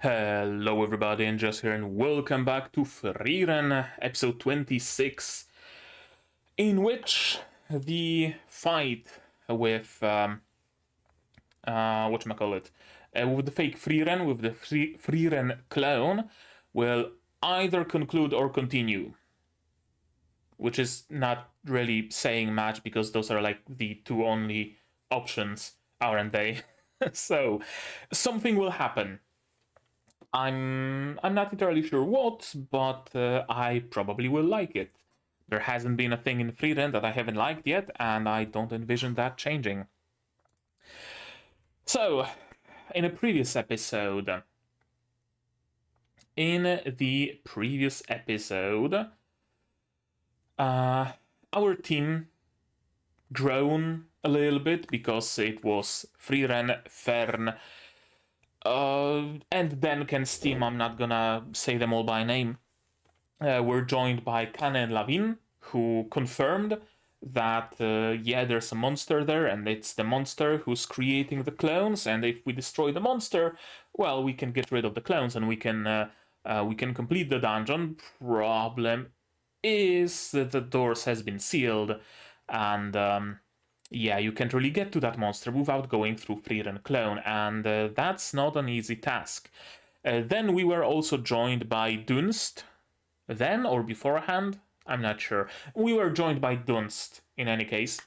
Hello everybody, and Jess here, and welcome back to Frieren, episode 26, in which the fight with, whatchamacallit, with the fake Frieren, with the Frieren clone, will either conclude or continue. Which is not really saying much, because those are like the two only options, aren't they? So, something will happen. I'm not entirely sure what, but I probably will like it. There hasn't been a thing in Frieren that I haven't liked yet, and I don't envision that changing. So, in a previous episode, our team grown a little bit because it was Frieren, Fern, and then can Steam. I'm not gonna say them all by name. We're joined by Kane and Lavin, who confirmed that, yeah, there's a monster there, and it's the monster who's creating the clones, and if we destroy the monster, well, we can get rid of the clones, and we can complete the dungeon. Problem is that the doors has been sealed, and yeah, you can't really get to that monster without going through Frieren clone, and that's not an easy task. Then we were also joined by Dunst, then or beforehand, I'm not sure. We were joined by Dunst, in any case,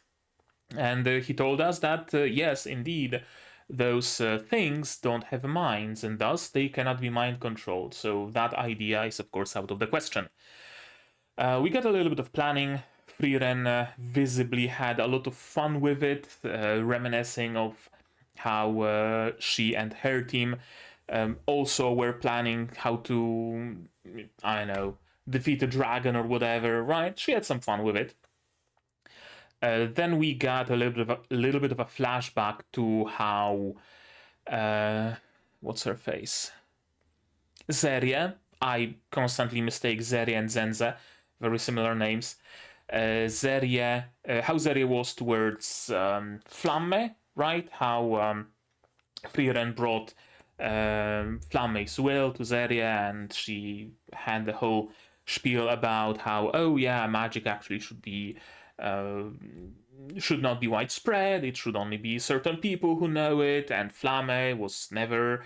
and he told us that, yes, indeed, those things don't have minds, and thus they cannot be mind controlled, so that idea is of course out of the question. We got a little bit of planning. Frieren visibly had a lot of fun with it, reminiscing of how she and her team also were planning how to, I don't know, defeat a dragon or whatever, right? She had some fun with it. Then we got a little bit of a flashback to how, what's her face? Zeria. I constantly mistake Zeria and Zenza, very similar names. Zeria, how Zeria was towards Flamme, right? How Frieren brought Flamme's will to Zeria, and she had the whole spiel about how, oh yeah, magic actually should not be widespread, it should only be certain people who know it, and Flamme was never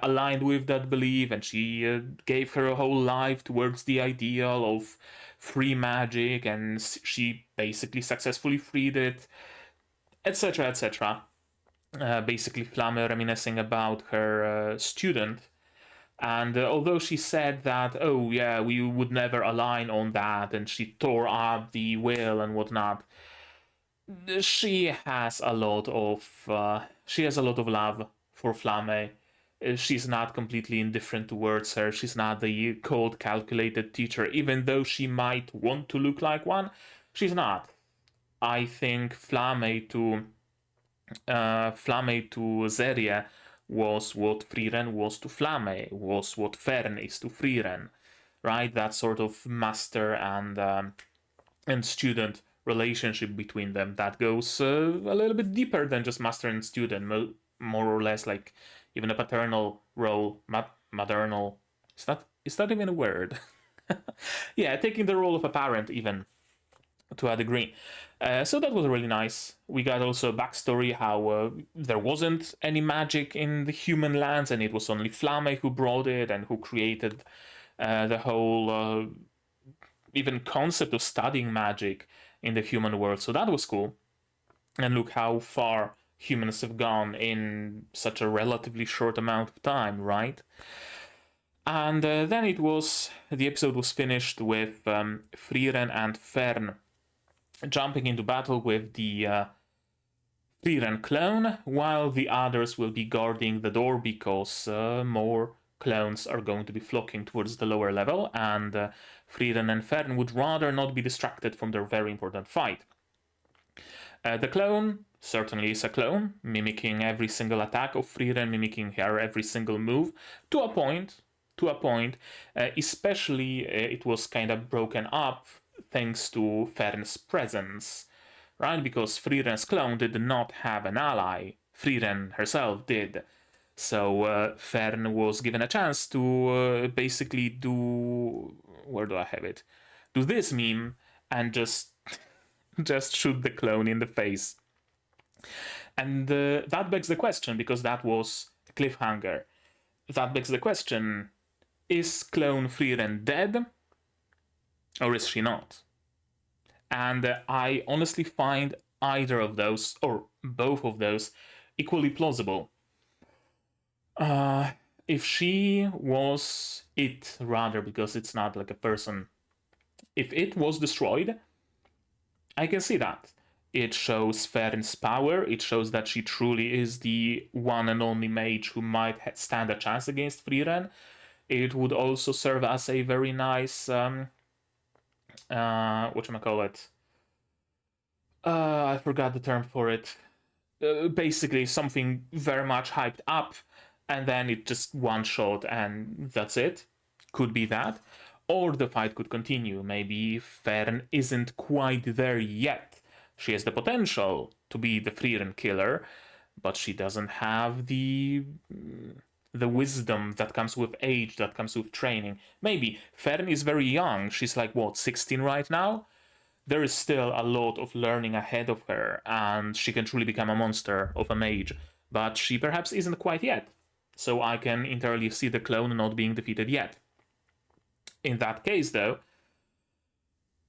aligned with that belief, and she gave her whole life towards the ideal of free magic, and she basically successfully freed it, etc., etc. Basically, Flamme reminiscing about her student. And although she said that, oh yeah, we would never align on that, and she tore up the will and whatnot, she has a lot of love for Flamme. She's not completely indifferent towards her. She's not the cold, calculated teacher, even though she might want to look like one. She's not. I think Flamme to Zeria was what Frieren was to Flamme, was what Fern is to Frieren, right? That sort of master and student relationship between them that goes a little bit deeper than just master and student, more or less like even a paternal role, maternal. Is that even a word? Yeah, taking the role of a parent even to a degree. So that was really nice. We got also a backstory how there wasn't any magic in the human lands, and it was only Flamme who brought it and who created the whole even concept of studying magic in the human world. So that was cool. And look how far humans have gone in such a relatively short amount of time, right? And then the episode was finished with Frieren and Fern jumping into battle with the Frieren clone, while the others will be guarding the door because more clones are going to be flocking towards the lower level, and Frieren and Fern would rather not be distracted from their very important fight. The clone certainly is a clone, mimicking every single attack of Frieren, mimicking her every single move, to a point, especially it was kind of broken up thanks to Fern's presence, right? Because Frieren's clone did not have an ally. Frieren herself did. So Fern was given a chance to basically do... Where do I have it? Do this meme and just shoot the clone in the face. And that begs the question, because that was a cliffhanger. That begs the question, is clone Frieren dead? Or is she not? And I honestly find either of those, or both of those, equally plausible. If she was it, rather, because it's not like a person, if it was destroyed, I can see that. It shows Fern's power, it shows that she truly is the one and only mage who might stand a chance against Frieren. It would also serve as a very nice, whatchamacallit? I forgot the term for it. Basically, something very much hyped up, and then it just one shot and that's it. Could be that. Or the fight could continue. Maybe Fern isn't quite there yet. She has the potential to be the Frieren killer, but she doesn't have the wisdom that comes with age, that comes with training. Maybe Fern is very young. She's like, what, 16 right now? There is still a lot of learning ahead of her, and she can truly become a monster of a mage, but she perhaps isn't quite yet. So I can entirely see the clone not being defeated yet. In that case, though,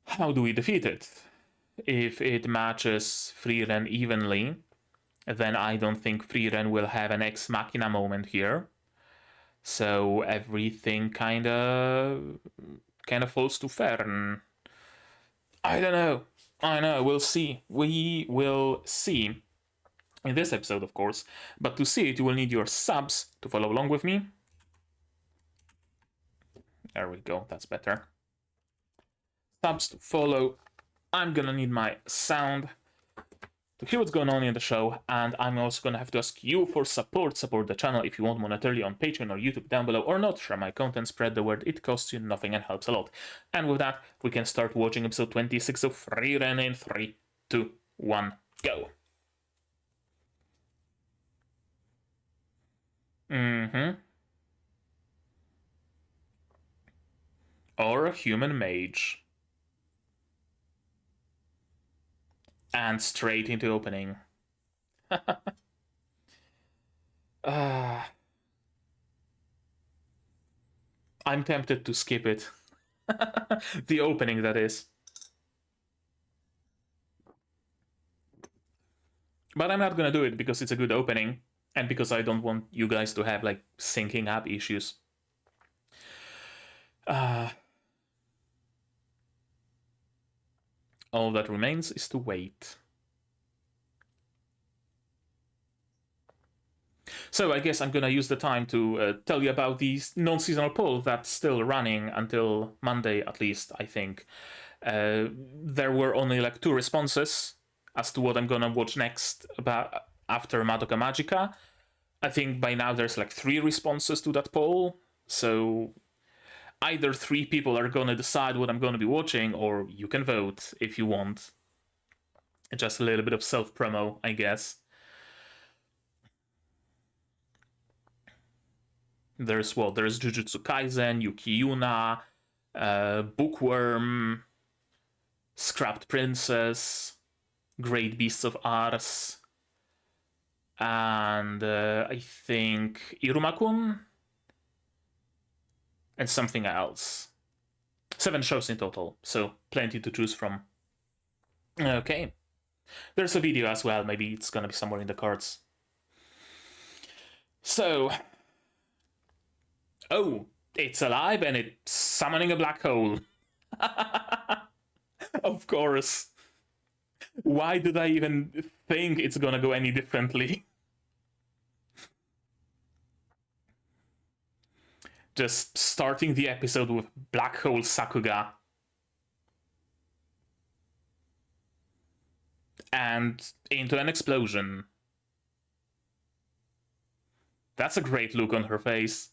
how do we defeat it? If it matches Frieren evenly, then I don't think Frieren will have an ex machina moment here. So everything kind of falls to Fern. I don't know. I know. We'll see. We will see in this episode, of course. But to see it, you will need your subs to follow along with me. There we go. That's better. Subs to follow. I'm gonna need my sound to hear what's going on in the show, and I'm also gonna have to ask you for support. Support the channel if you want monetarily on Patreon or YouTube down below, or not. Share my content, spread the word. It costs you nothing and helps a lot. And with that, we can start watching episode 26 of Frieren in 3, 2, 1, go. Or a human mage. And straight into opening. I'm tempted to skip it. The opening, that is. But I'm not gonna do it because it's a good opening, and because I don't want you guys to have, like, syncing up issues. All that remains is to wait. So I guess I'm gonna use the time to tell you about the non-seasonal poll that's still running until Monday, at least, I think. There were only like 2 responses as to what I'm gonna watch next after Madoka Magica. I think by now there's like 3 responses to that poll, so either 3 people are gonna decide what I'm gonna be watching, or you can vote if you want. Just a little bit of self-promo, I guess. There's Jujutsu Kaisen, Yuki Yuna, Bookworm, Scrapped Princess, Great Beasts of Ars, and I think Iruma-kun, and something else. 7 shows in total, so plenty to choose from. Okay. There's a video as well, maybe it's gonna be somewhere in the cards. So... Oh, it's alive and it's summoning a black hole. Of course. Why did I even think it's gonna go any differently? Just starting the episode with Black Hole Sakuga. And into an explosion. That's a great look on her face.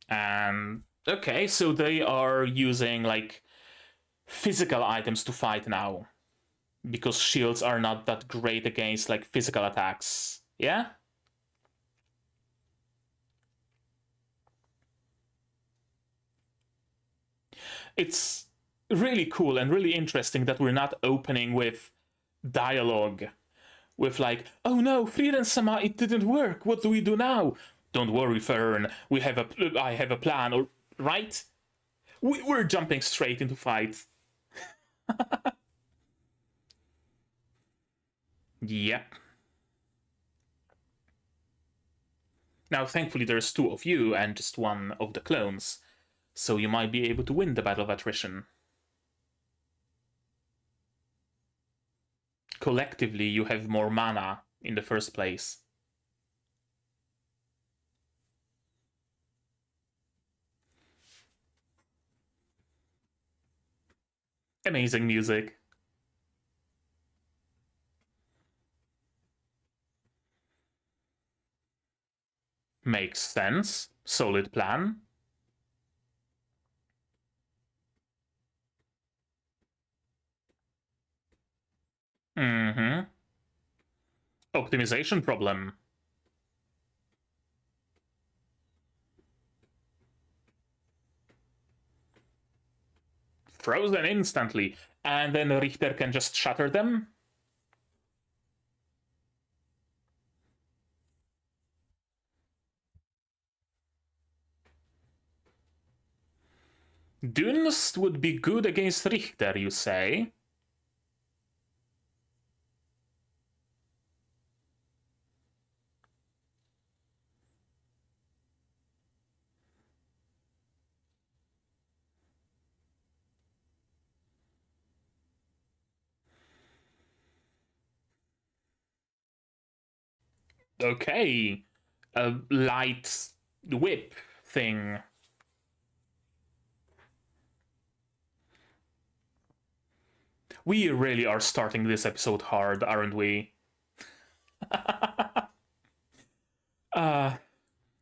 And okay, so they are using like physical items to fight now. because shields are not that great against like physical attacks. Yeah? It's really cool and really interesting that we're not opening with dialogue. With like, oh no, Frieren-sama, it didn't work. What do we do now? Don't worry, Fern. I have a plan. Or right? We're jumping straight into fights. Yep. Now, thankfully, there's two of you and just one of the clones, so you might be able to win the battle of attrition. Collectively, you have more mana in the first place. Amazing music. Makes sense. Solid plan. Mm-hmm. Optimization problem. Frozen instantly. And then Richter can just shatter them? Dunst would be good against Richter, you say? Okay. A light whip thing. We really are starting this episode hard, aren't we?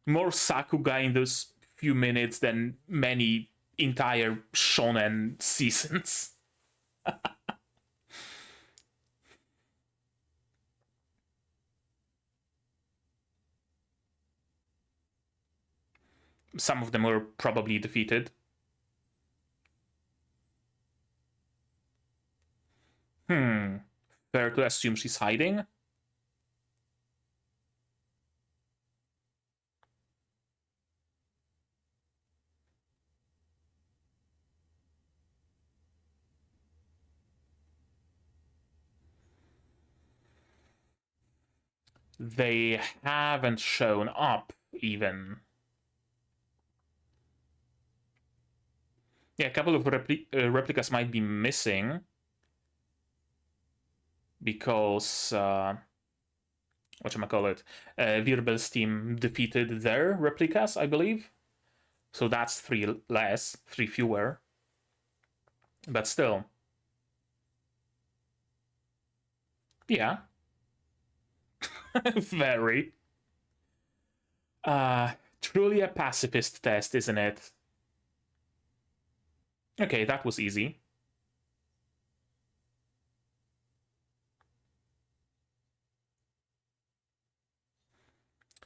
More Sakuga in those few minutes than many entire shonen seasons. Some of them were probably defeated. Fair to assume she's hiding? They haven't shown up, even. Yeah, a couple of replicas might be missing. Because, whatchamacallit, Wirbel's team defeated their replicas, I believe. So that's three less, three fewer. But still. Yeah. Very. Truly a pacifist test, isn't it? Okay, that was easy.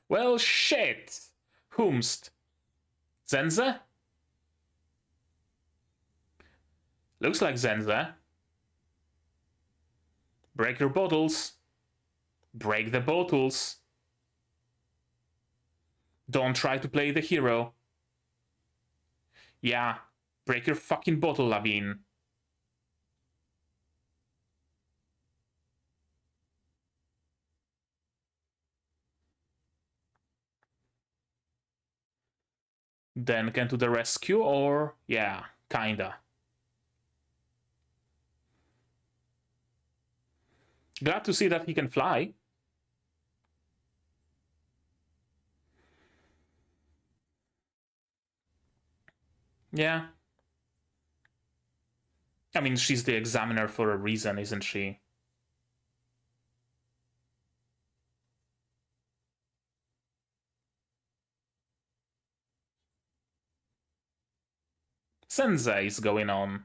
Well, shit! Whomst? Zenza? Looks like Zenza. Break your bottles. Break the bottles. Don't try to play the hero. Yeah, break your fucking bottle, Lavine. Then can to the rescue, or yeah, kinda. Glad to see that he can fly. Yeah. I mean, she's the examiner for a reason, isn't she? Sensei is going on.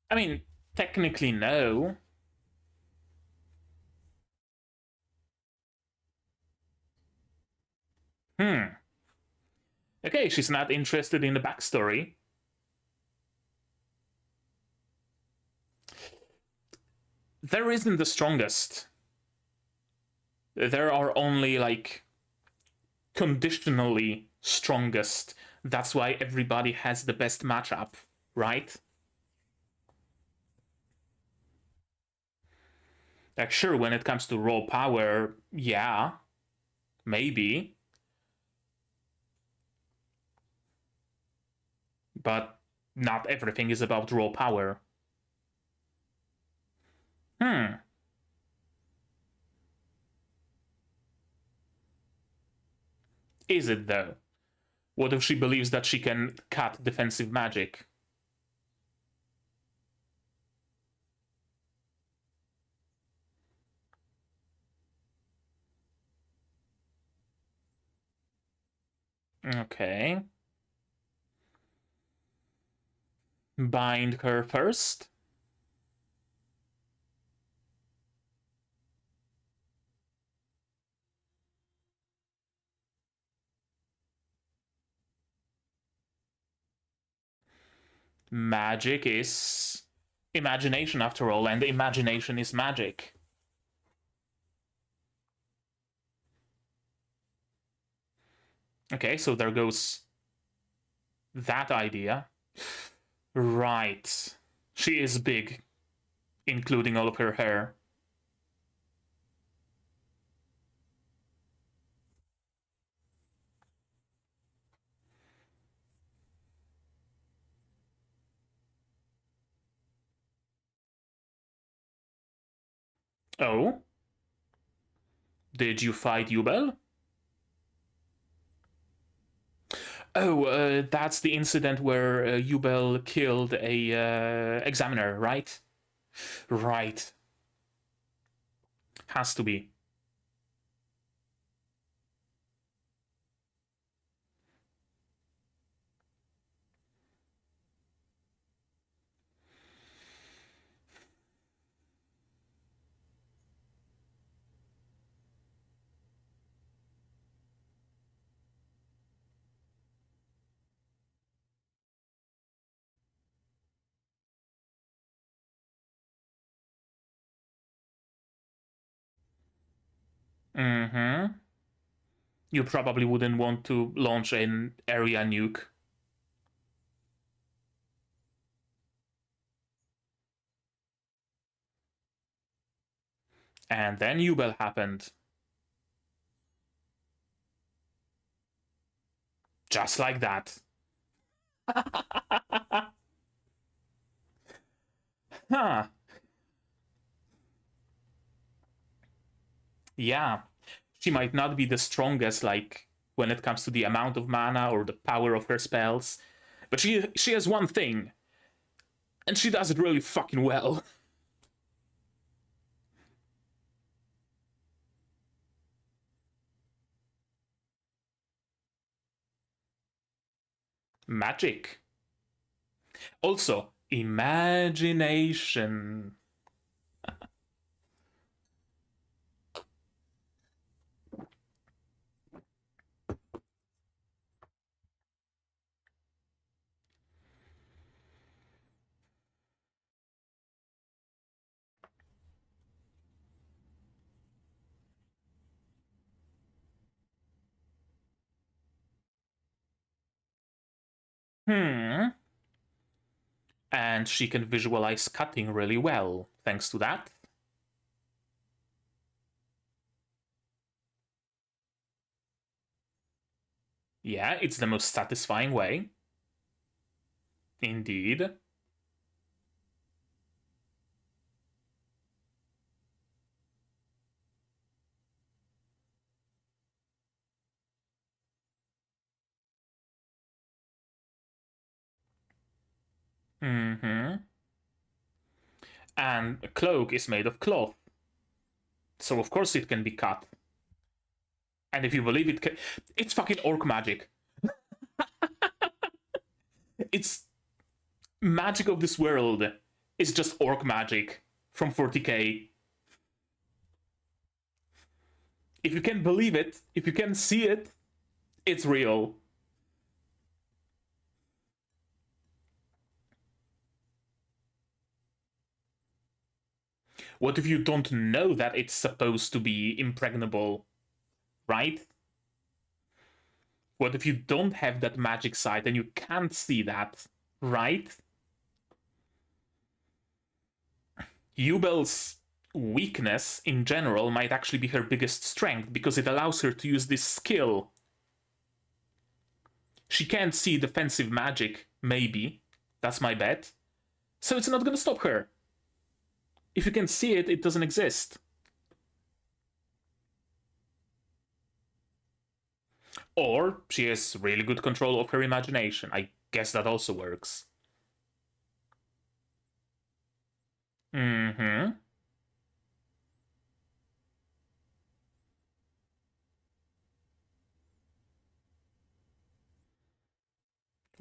I mean, technically no. Okay, she's not interested in the backstory. There isn't the strongest. There are only, like, conditionally strongest. That's why everybody has the best matchup, right? Like, sure, when it comes to raw power, yeah, maybe. But not everything is about raw power. Is it, though? What if she believes that she can cut defensive magic? Okay. Bind her first. Magic is imagination, after all, and imagination is magic. Okay, so there goes that idea. Right. She is big, including all of her hair. Oh? Did you fight Yubel? Oh, that's the incident where Yubel killed a examiner, right? Right. Has to be. Mm-hmm. You probably wouldn't want to launch an area nuke. And then Yubel happened. Just like that. Huh. Yeah. She might not be the strongest, like, when it comes to the amount of mana or the power of her spells, but she has one thing, and she does it really fucking well. Magic. Also, imagination. Hmm. And she can visualize cutting really well, thanks to that. Yeah, it's the most satisfying way. Indeed. Mm-hmm. And a cloak is made of cloth, so of course it can be cut. And if you believe it can, it's fucking orc magic. It's magic of this world. is just orc magic from 40k. If you can believe it, if you can see it, it's real. What if you don't know that it's supposed to be impregnable, right? What if you don't have that magic side and you can't see that, right? Yubel's weakness in general might actually be her biggest strength because it allows her to use this skill. She can't see defensive magic, maybe. That's my bet. So it's not gonna stop her. If you can see it, it doesn't exist. Or she has really good control of her imagination. I guess that also works. Mm-hmm.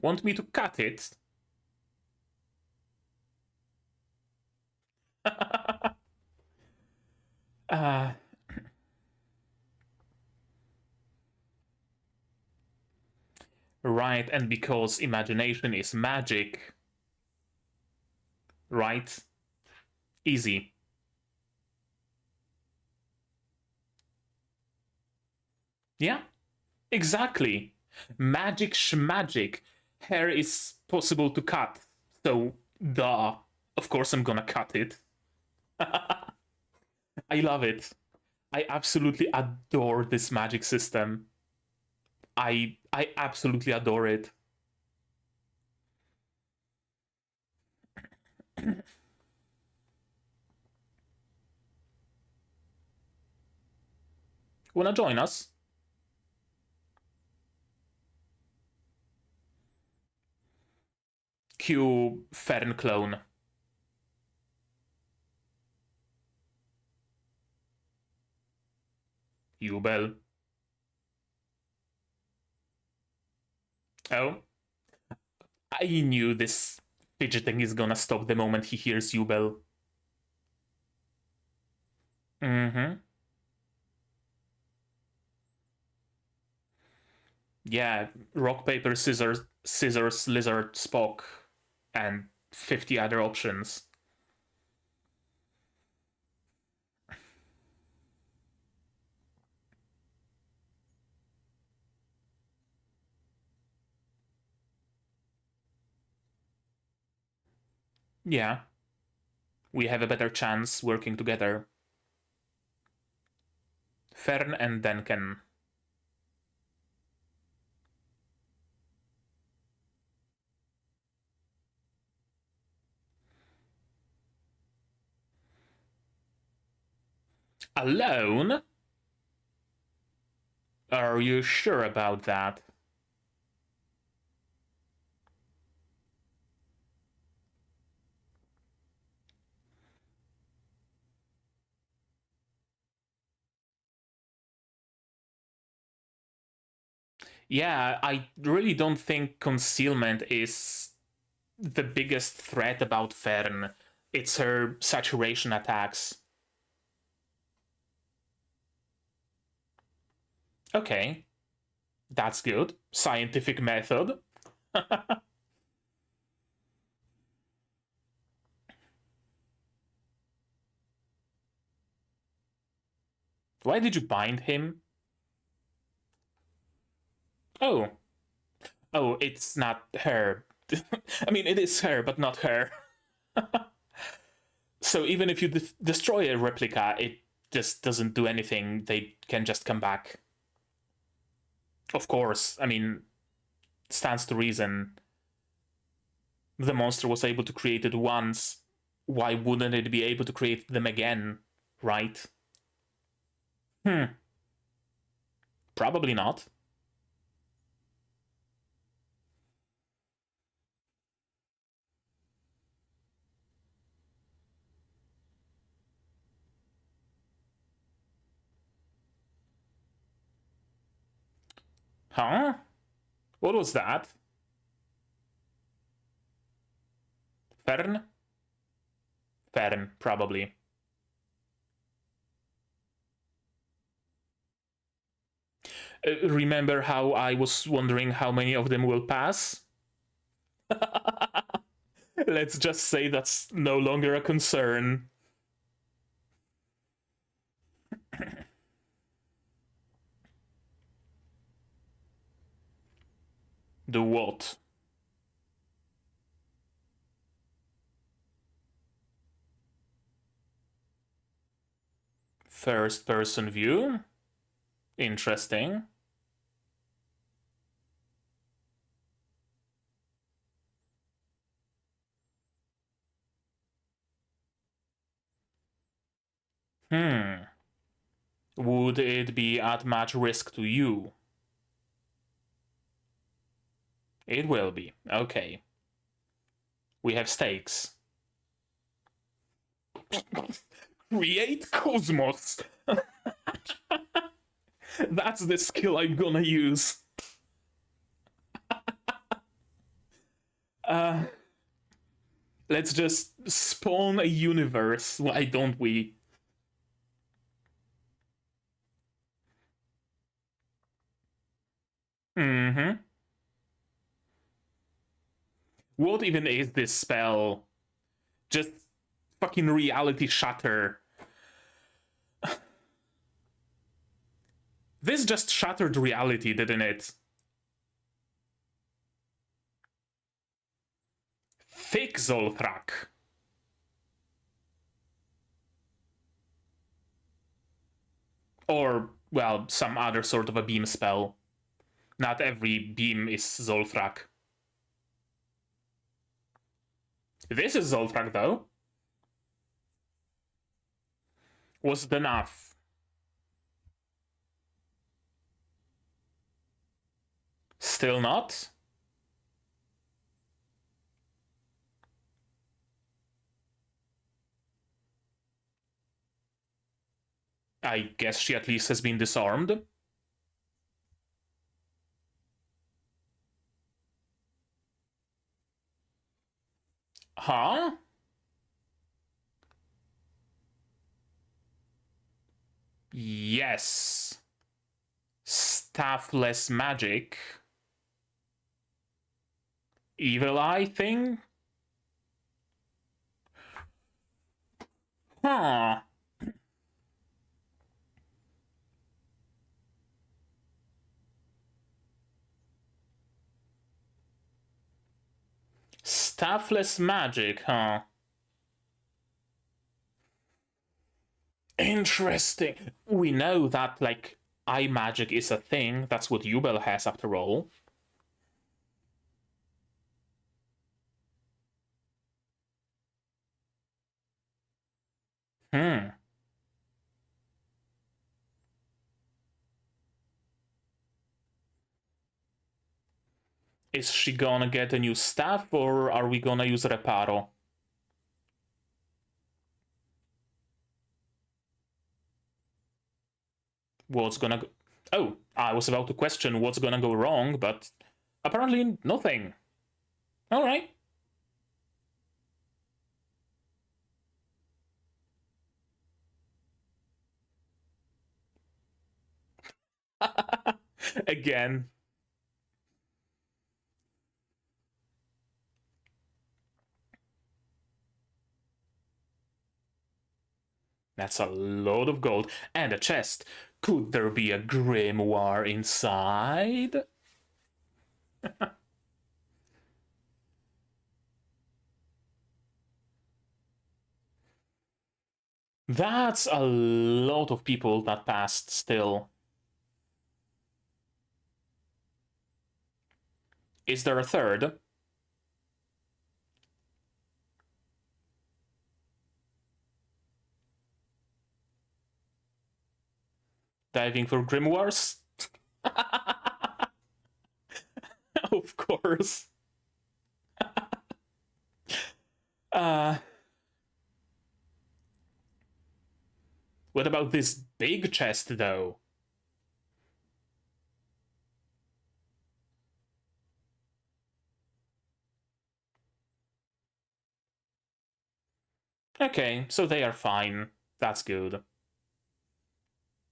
Want me to cut it? uh, right, and because imagination is magic, right? Easy. Yeah, exactly. Magic schmagic. Hair is possible to cut, so duh. Of course I'm gonna cut it. I love it. I absolutely adore this magic system. I absolutely adore it. Wanna join us? Q Fern clone. Jubel. Oh. I knew this fidgeting is gonna stop the moment he hears Jubel. Mm-hmm. Yeah, rock, paper, scissors, lizard, Spock, and 50 other options. Yeah, we have a better chance working together. Fern and Denken. Alone? Are you sure about that? Yeah, I really don't think concealment is the biggest threat about Fern. It's her saturation attacks. Okay, that's good. Scientific method. Why did you bind him? Oh. Oh, it's not her. I mean, it is her, but not her. So even if you destroy a replica, it just doesn't do anything. They can just come back. Of course, I mean, stands to reason. The monster was able to create it once. Why wouldn't it be able to create them again, right? Probably not. Huh? What was that? Fern? Fern, probably. Remember how I was wondering how many of them will pass? Let's just say that's no longer a concern. The what? First person view? Interesting. Would it be at much risk to you? It will be. Okay. We have stakes. Create cosmos! That's the skill I'm gonna use. Let's just spawn a universe. Why don't we? What even is this spell? Just fucking reality shatter. This just shattered reality, didn't it? Thick Zolthrak. Or, well, some other sort of a beam spell. Not every beam is Zolthrak. This is Zolthrak, though. Was it enough? Still not? I guess she at least has been disarmed. Huh? Yes. Staffless magic. Evil eye thing? Huh. Staffless magic, huh? Interesting. We know that, like, eye magic is a thing. That's what Yubel has, after all. Is she gonna get a new staff, or are we gonna use Reparo? What's gonna go? Oh, I was about to question what's gonna go wrong, but apparently nothing. Alright. Again. That's a load of gold. And a chest. Could there be a grimoire inside? That's a lot of people that passed still. Is there a third? Diving for grimoires? Of course. What about this big chest, though? Okay, so they are fine. That's good.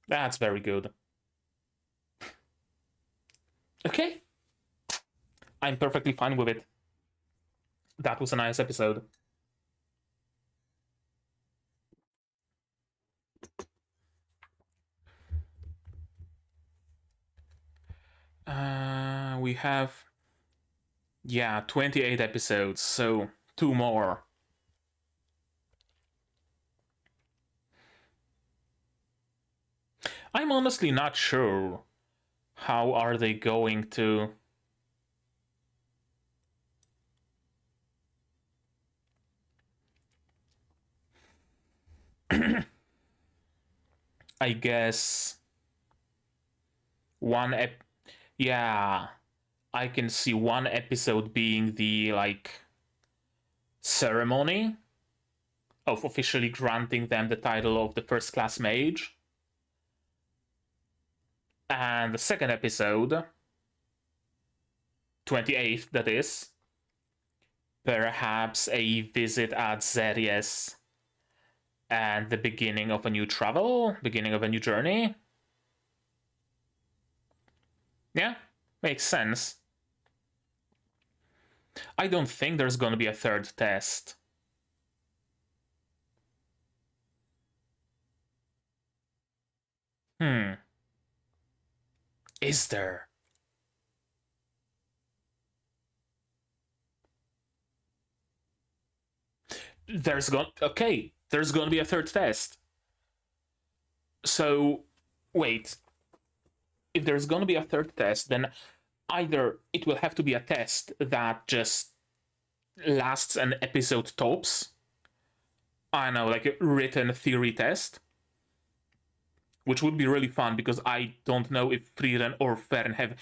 That's very good. Okay. I'm perfectly fine with it. That was a nice episode. We have, yeah, 28 episodes, so 2 more. I'm honestly not sure how are they going to... I guess yeah, I can see one episode being the, like, ceremony of officially granting them the title of the first class mage. And the second episode, 28th that is, perhaps a visit at Xeries and the beginning of a new travel, beginning of a new journey. Yeah, makes sense. I don't think there's gonna be a third test. Is there? There's gonna be a third test. So, wait. If there's gonna be a third test, then either it will have to be a test that just lasts an episode tops. I know, like a written theory test, which would be really fun because I don't know if Frieren or Fern have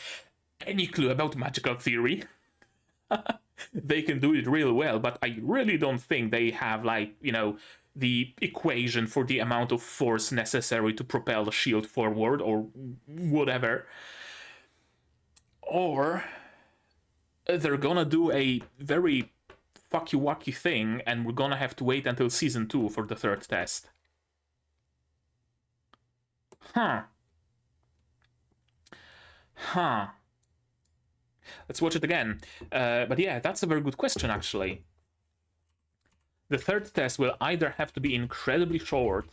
any clue about magical theory. They can do it real well, but I really don't think they have, like, the equation for the amount of force necessary to propel the shield forward or whatever. Or they're gonna do a very fucky wacky thing and we're gonna have to wait until season 2 for the third test. Huh. Let's watch it again. But yeah, that's a very good question, actually. The third test will either have to be incredibly short,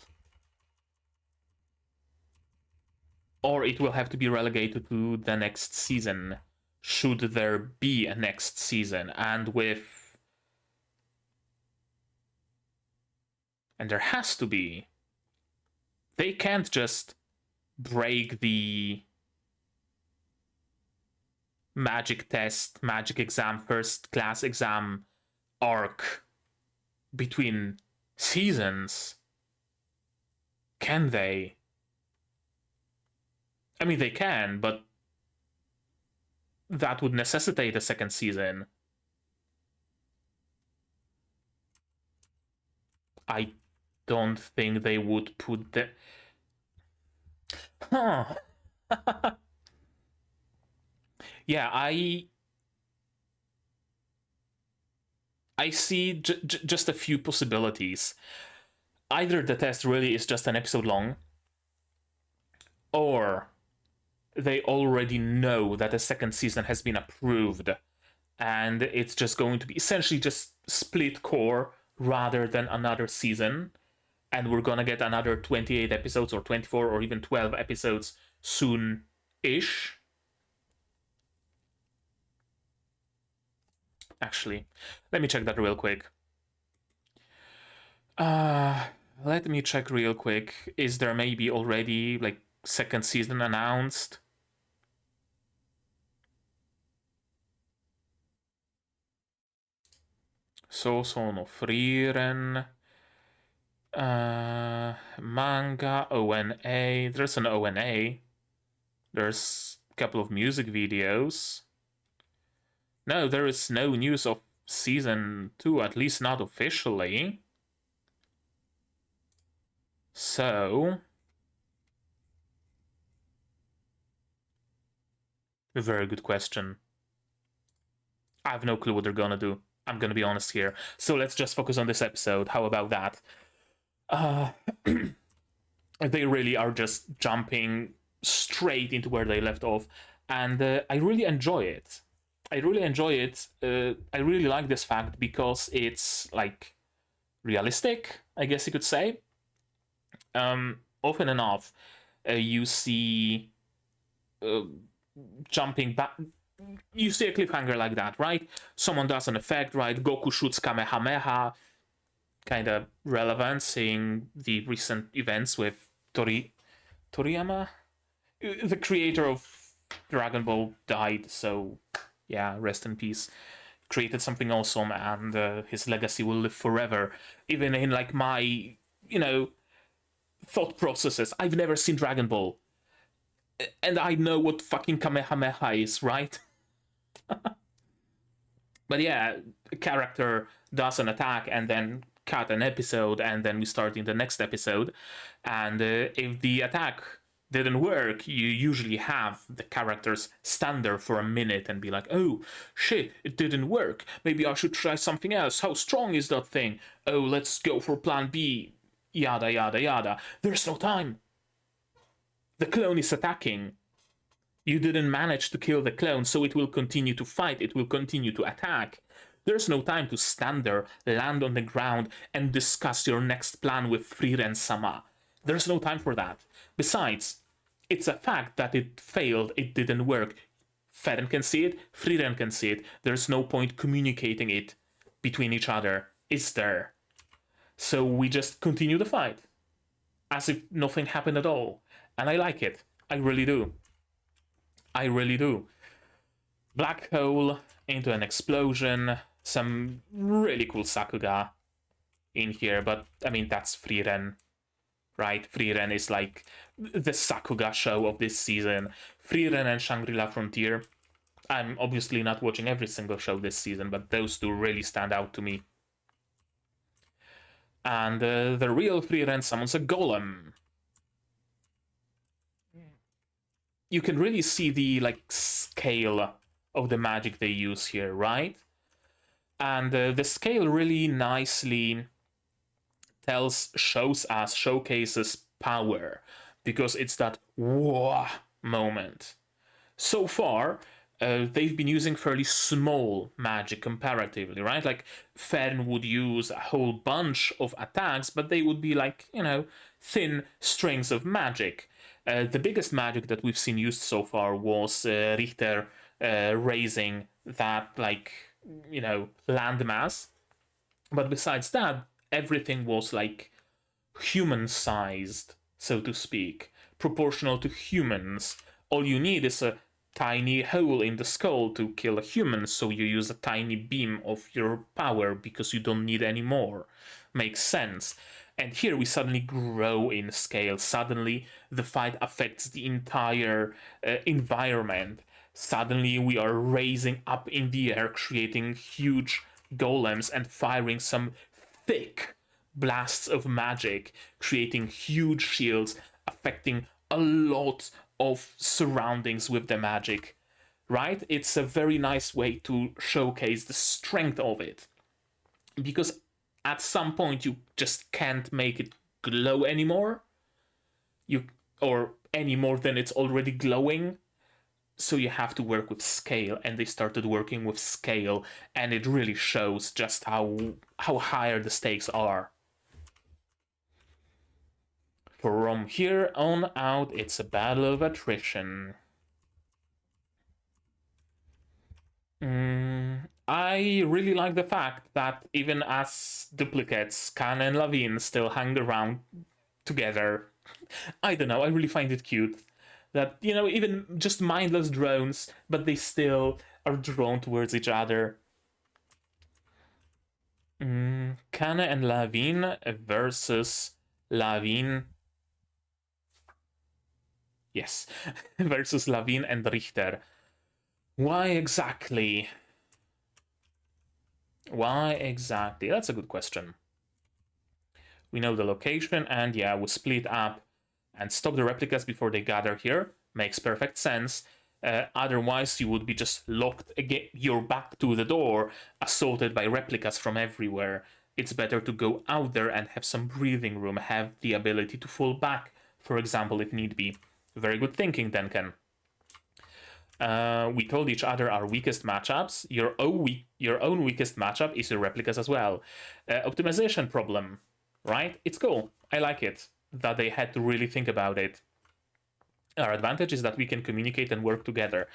or it will have to be relegated to the next season, should there be a next season. And there has to be. They can't just break the magic test, magic exam, first class exam arc between seasons. Can they? I mean, they can, but that would necessitate a second season. I don't think they would put the... Huh. Yeah, I see just a few possibilities. Either the test really is just an episode long, or they already know that a second season has been approved, and it's just going to be essentially just split core rather than another season, and we're gonna get another 28 episodes or 24 or even 12 episodes soon-ish. Actually, let me check that real quick. Let me check real quick. Is there maybe already, like, second season announced? Sousou no Frieren. Manga, ONA. There's an ONA. There's a couple of music videos. No, there is no news of season 2, at least not officially. So... very good question. I have no clue what they're gonna do. I'm gonna be honest here. So let's just focus on this episode. How about that? They really are just jumping straight into where they left off, and I really enjoy it. I really enjoy it. I really like this fact because it's like realistic, I guess you could say. Often enough, you see jumping back. You see a cliffhanger like that, right? Someone does an effect, right? Goku shoots Kamehameha. Kind of relevant, seeing the recent events with Toriyama, the creator of Dragon Ball, died. So, yeah, rest in peace. Created something awesome, and his legacy will live forever. Even in like my, thought processes. I've never seen Dragon Ball, and I know what fucking Kamehameha is, right? But yeah, a character does an attack and then cut an episode, and then we start in the next episode. And if the attack didn't work, you usually have the characters stand there for a minute and be like, oh shit, it didn't work. Maybe I should try something else. How strong is that thing? Oh, let's go for plan B. Yada, yada, yada. There's no time. The clone is attacking. You didn't manage to kill the clone, so it will continue to fight. It will continue to attack. There's no time to stand there, land on the ground, and discuss your next plan with Frieren-sama. There's no time for that. Besides, it's a fact that it failed, it didn't work. Frieren can see it, Frieren can see it. There's no point communicating it between each other. It's there. So we just continue the fight. As if nothing happened at all. And I like it. I really do. I really do. Black hole into an explosion. Some really cool Sakuga in here, but I mean, that's Frieren, right? Frieren is like the Sakuga show of this season. Frieren and Shangri-La Frontier. I'm obviously not watching every single show this season, but those two really stand out to me. And the real Frieren summons a golem. You can really see the like scale of the magic they use here, right? And the scale really nicely showcases power, because it's that whoa moment. So far, they've been using fairly small magic comparatively, right? Like, Fern would use a whole bunch of attacks, but they would be like, thin strings of magic. The biggest magic that we've seen used so far was Richter raising that, like, landmass. But besides that, everything was like human-sized, so to speak, proportional to humans. All you need is a tiny hole in the skull to kill a human, so you use a tiny beam of your power because you don't need any more. Makes sense. And here we suddenly grow in scale. Suddenly the fight affects the entire environment. Suddenly we are raising up in the air, creating huge golems and firing some thick blasts of magic, creating huge shields, affecting a lot of surroundings with the magic, right? It's a very nice way to showcase the strength of it, because at some point you just can't make it glow anymore, or any more than it's already glowing. So you have to work with scale, and they started working with scale, and it really shows just how higher the stakes are. From here on out, it's a battle of attrition. I really like the fact that even as duplicates, Kana and Lavine still hang around together. I don't know, I really find it cute. That, even just mindless drones, but they still are drawn towards each other. Kana and Lavine versus Lavine. Yes, versus Lavine and Richter. Why exactly? Why exactly? That's a good question. We know the location, and yeah, we split up and stop the replicas before they gather here. Makes perfect sense. Otherwise, you would be just locked again, your back to the door, assaulted by replicas from everywhere. It's better to go out there and have some breathing room, have the ability to fall back, for example, if need be. Very good thinking, Denken. We told each other our weakest matchups. Your own weakest matchup is your replicas as well. Optimization problem, right? It's cool. I like it that they had to really think about it. Our advantage is that we can communicate and work together.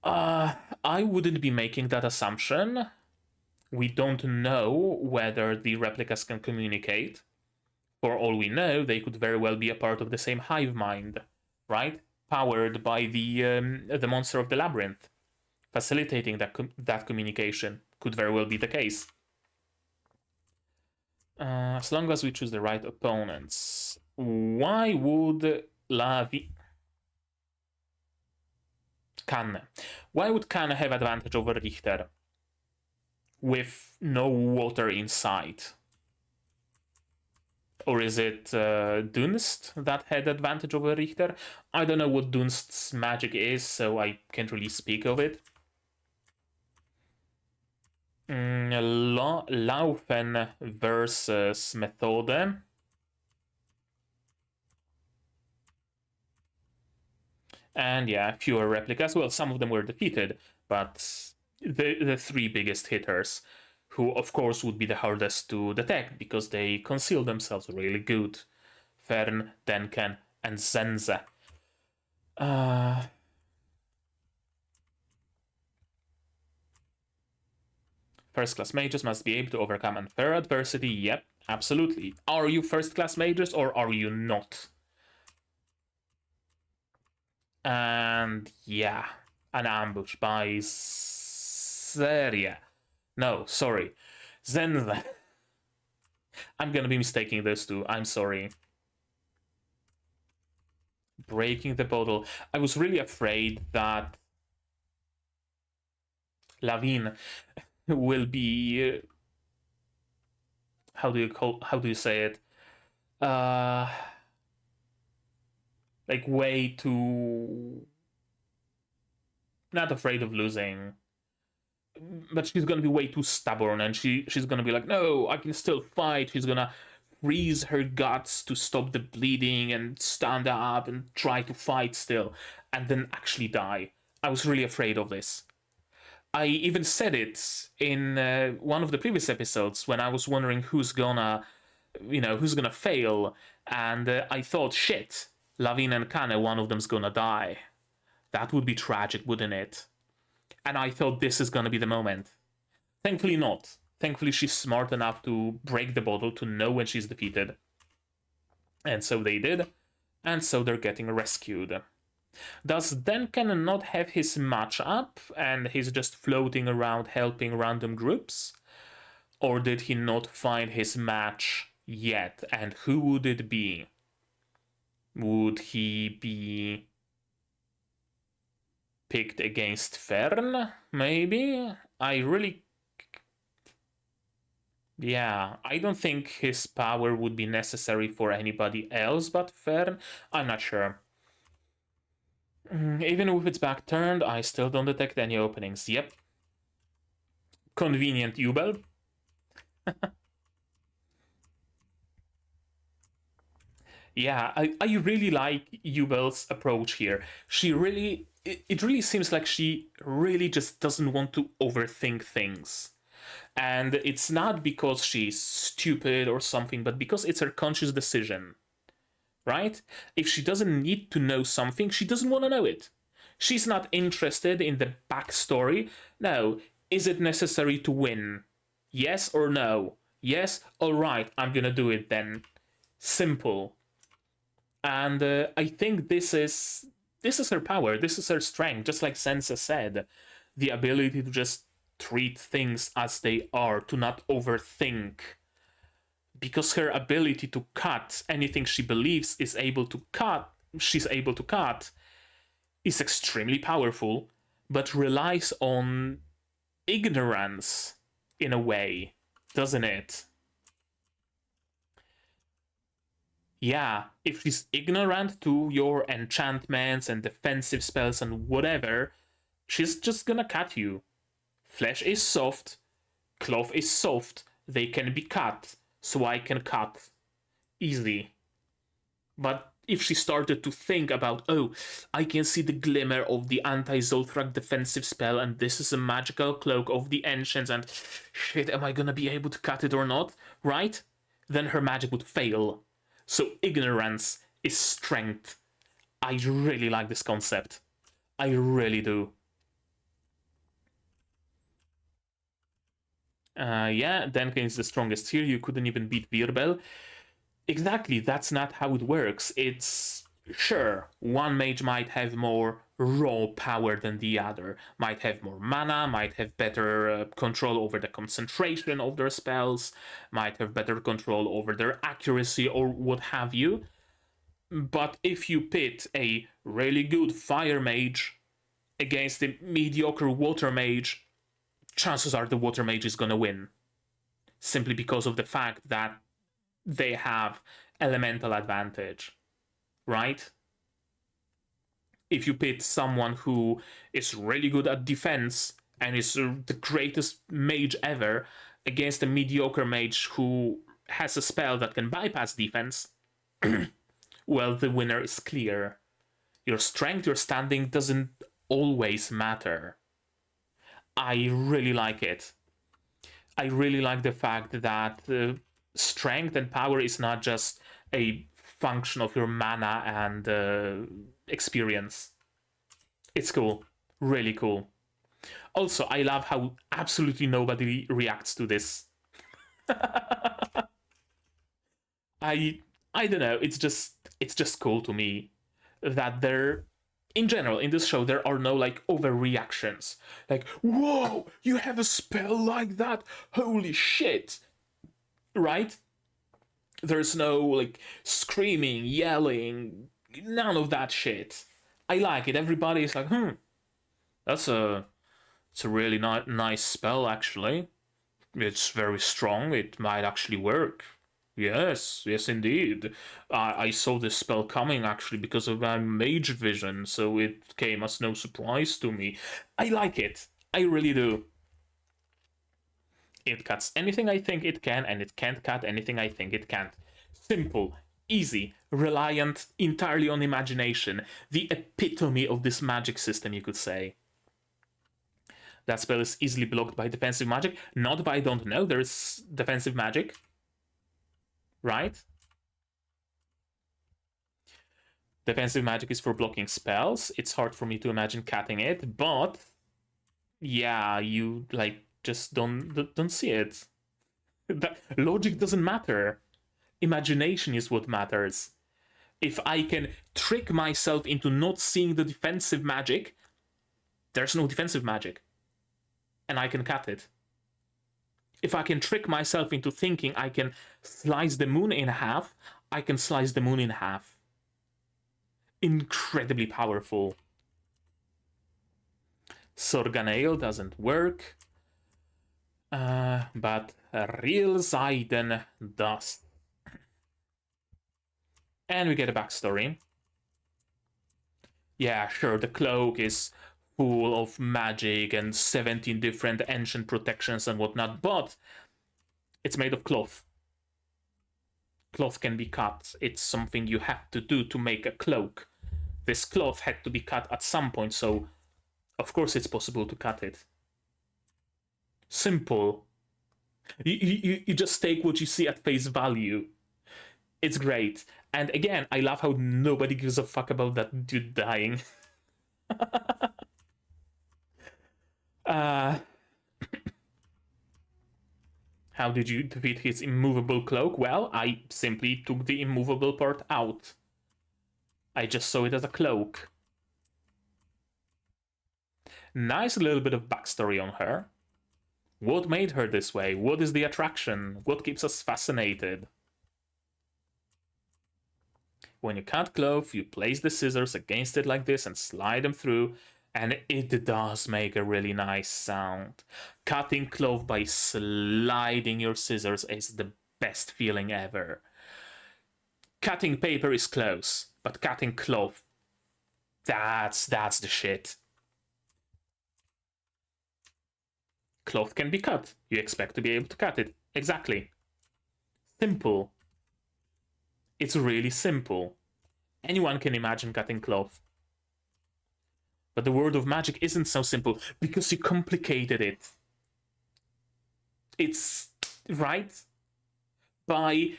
I wouldn't be making that assumption. We don't know whether the replicas can communicate. For all we know, they could very well be a part of the same hive mind, right? Powered by the monster of the labyrinth. Facilitating that communication could very well be the case. As long as we choose the right opponents. Why would Kanne. Why would Kanne have advantage over Richter? With no water inside? Or is it Dunst that had advantage over Richter? I don't know what Dunst's magic is, so I can't really speak of it. Laufen versus Methode. And yeah, fewer replicas. Well, some of them were defeated, but the three biggest hitters, who of course would be the hardest to detect because they conceal themselves really good. Fern, Denken, and Zenze. First-class mages must be able to overcome unfair adversity. Yep, absolutely. Are you first-class mages or are you not? And yeah, an ambush by Seria. No, sorry. Zenze. I'm gonna be mistaking those two. I'm sorry. Breaking the bottle. I was really afraid that Lavine will be how do you say it? Like way too not afraid of losing, but she's gonna be way too stubborn, and she's gonna be like, no, I can still fight. She's gonna freeze her guts to stop the bleeding and stand up and try to fight still, and then actually die. I was really afraid of this. I even said it in one of the previous episodes when I was wondering who's gonna fail, and I thought, shit, Lavine and Kanne, one of them's gonna die. That would be tragic, wouldn't it? And I thought this is gonna be the moment. Thankfully not. Thankfully she's smart enough to break the bottle to know when she's defeated. And so they did, and so they're getting rescued. Does Denken not have his match up and he's just floating around helping random groups? Or did he not find his match yet? And who would it be? Would he be picked against Fern? Maybe? Yeah, I don't think his power would be necessary for anybody else but Fern. I'm not sure. Even with its back turned, I still don't detect any openings. Yep. Convenient Ubel. Yeah, I really like Ubel's approach here. It really seems like she really just doesn't want to overthink things. And it's not because she's stupid or something, but because it's her conscious decision. Right? If she doesn't need to know something, she doesn't want to know it. She's not interested in the backstory. No. Is it necessary to win? Yes or no? Yes? Alright, I'm gonna do it then. Simple. And I think this is her power, this is her strength, just like Sensa said. The ability to just treat things as they are, to not overthink. Because her ability to cut anything she believes she's able to cut, is extremely powerful, but relies on ignorance in a way, doesn't it? yeah, if she's ignorant to your enchantments and defensive spells and whatever, she's just gonna cut you. Flesh is soft, cloth is soft, they can be cut, so I can cut. Easy. But if she started to think about, oh, I can see the glimmer of the anti-Zolthrak defensive spell, and this is a magical cloak of the ancients, and shit, am I gonna be able to cut it or not? Right? Then her magic would fail. So ignorance is strength. I really like this concept. I really do. Yeah, Denken is the strongest here. You couldn't even beat Birbel. Exactly, that's not how it works. It's sure, one mage might have more raw power than the other, might have more mana, might have better control over the concentration of their spells, might have better control over their accuracy or what have you. But if you pit a really good fire mage against a mediocre water mage, chances are the water mage is gonna win. Simply because of the fact that they have elemental advantage, right? If you pit someone who is really good at defense and is the greatest mage ever against a mediocre mage who has a spell that can bypass defense, well, the winner is clear. Your strength, your standing doesn't always matter. I really like it. I really like the fact that strength and power is not just a function of your mana and experience. It's cool. Really cool. Also, I love how absolutely nobody reacts to this. I don't know, it's just cool to me that there in general in this show there are no like overreactions. Like, whoa, you have a spell like that? Holy shit. Right? There's no like screaming, yelling, none of that shit. I like it. Everybody is like, that's it's a really nice spell actually. It's very strong. It might actually work. Yes, yes, indeed. I saw this spell coming actually because of my mage vision, so it came as no surprise to me. I like it. I really do. It cuts anything I think it can, and it can't cut anything I think it can't. Simple, easy, reliant entirely on imagination. The epitome of this magic system, you could say. That spell is easily blocked by defensive magic. Not by don't know, there's defensive magic. Right? Defensive magic is for blocking spells. It's hard for me to imagine cutting it, but yeah, you like just don't see it. That logic doesn't matter. Imagination is what matters. If I can trick myself into not seeing the defensive magic, there's no defensive magic. And I can cut it. If I can trick myself into thinking I can slice the moon in half, I can slice the moon in half. Incredibly powerful. Sorganail doesn't work. But Real Zaiden does. And we get a backstory. Yeah, sure, the cloak is full of magic and 17 different ancient protections and whatnot, but it's made of cloth. Cloth can be cut. It's something you have to do to make a cloak. This cloth had to be cut at some point, so of course it's possible to cut it. Simple. You just take what you see at face value. It's great. And again, I love how nobody gives a fuck about that dude dying. How did you defeat his immovable cloak? Well, I simply took the immovable part out. I just saw it as a cloak. Nice little bit of backstory on her. What made her this way? What is the attraction? What keeps us fascinated? When you cut cloth, you place the scissors against it like this and slide them through, and it does make a really nice sound. Cutting cloth by sliding your scissors is the best feeling ever. Cutting paper is close, but cutting cloth, that's the shit. Cloth can be cut. You expect to be able to cut it. Exactly. Simple. It's really simple. Anyone can imagine cutting cloth. But the world of magic isn't so simple because you complicated it. It's right? By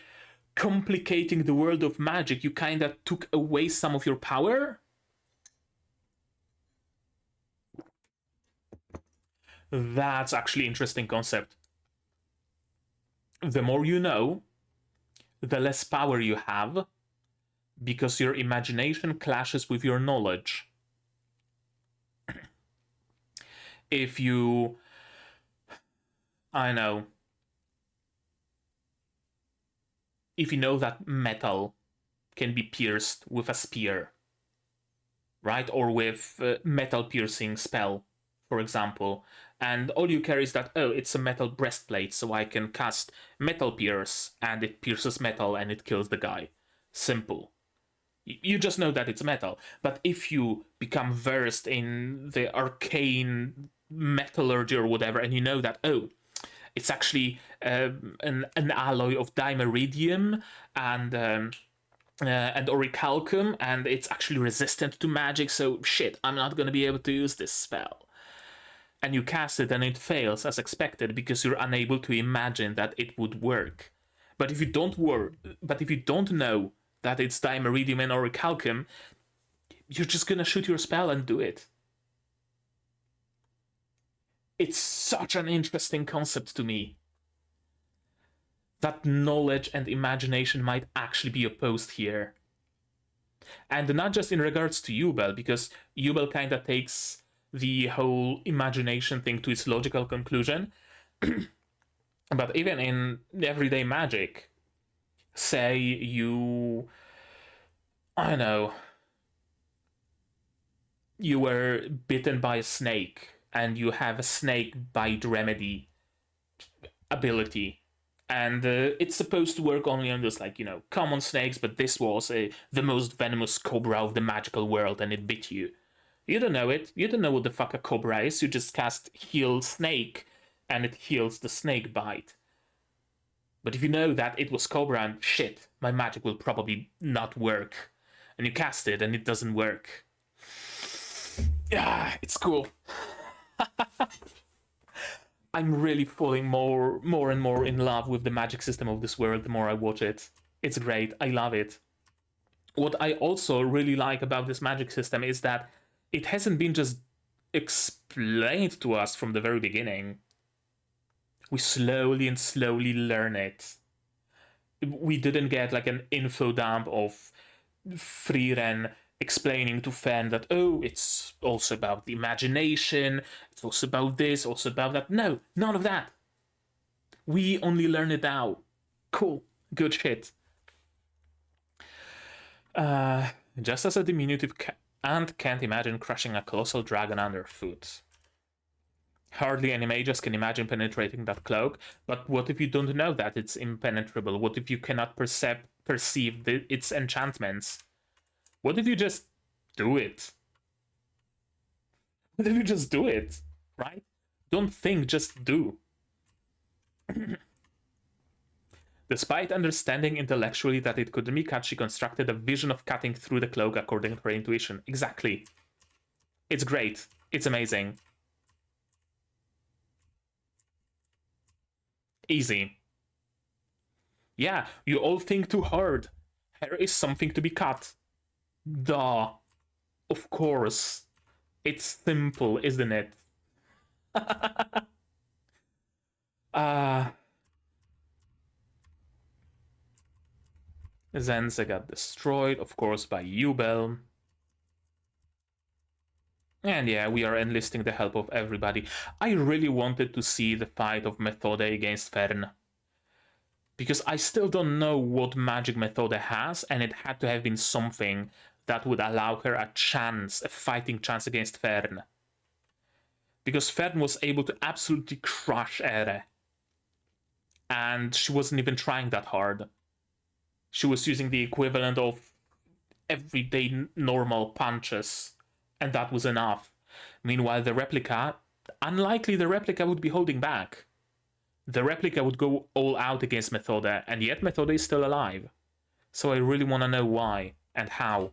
complicating the world of magic, you kind of took away some of your power. That's actually an interesting concept. The more you know, the less power you have, because your imagination clashes with your knowledge. If you... I know. If you know that metal can be pierced with a spear, right? Or with a metal piercing spell, for example. And all you care is that, oh, it's a metal breastplate, so I can cast metal pierce, and it pierces metal and it kills the guy. Simple. You just know that it's metal. But if you become versed in the arcane metallurgy or whatever, and you know that, oh, it's actually an alloy of dimeridium and orichalcum, and it's actually resistant to magic, so shit, I'm not going to be able to use this spell. And you cast it and it fails as expected because you're unable to imagine that it would work. But if you don't know that it's dimeridium and orichalcum, you're just going to shoot your spell and do it. It's such an interesting concept to me. That knowledge and imagination might actually be opposed here. And not just in regards to Yubel, because Yubel kind of takes the whole imagination thing to its logical conclusion. But even in everyday magic, say you... I don't know. You were bitten by a snake, and you have a snake bite remedy ability. And it's supposed to work only on those, like, common snakes, but this was the most venomous cobra of the magical world, and it bit you. You don't know it. You don't know what the fuck a cobra is. You just cast heal snake, and it heals the snake bite. But if you know that it was cobra and shit, my magic will probably not work. And you cast it, and it doesn't work. Yeah, it's cool. I'm really falling more and more in love with the magic system of this world the more I watch it. It's great. I love it. What I also really like about this magic system is that it hasn't been just explained to us from the very beginning. We slowly learn it. We didn't get like an info dump of Frieren explaining to Fern that, oh, it's also about the imagination, it's also about this, also about that. No, none of that. We only learn it now. Cool. Good shit. Just as a diminutive ant can't imagine crushing a colossal dragon underfoot. Hardly any mages can imagine penetrating that cloak, but what if you don't know that it's impenetrable? What if you cannot perceive its enchantments? What if you just do it? What if you just do it, right? Don't think, just do. Despite understanding intellectually that it couldn't be cut, she constructed a vision of cutting through the cloak according to her intuition. Exactly. It's great. It's amazing. Easy. Yeah, you all think too hard. Hair is something to be cut. Duh. Of course. It's simple, isn't it? Zenze got destroyed, of course, by Yubel. And yeah, we are enlisting the help of everybody. I really wanted to see the fight of Methode against Fern. Because I still don't know what magic Methode has, and it had to have been something that would allow her a chance, a fighting chance against Fern. Because Fern was able to absolutely crush Ere. And she wasn't even trying that hard. She was using the equivalent of everyday normal punches, and that was enough. Meanwhile, the replica, unlikely the replica would be holding back. The replica would go all out against Methode, and yet Methode is still alive. So I really want to know why and how.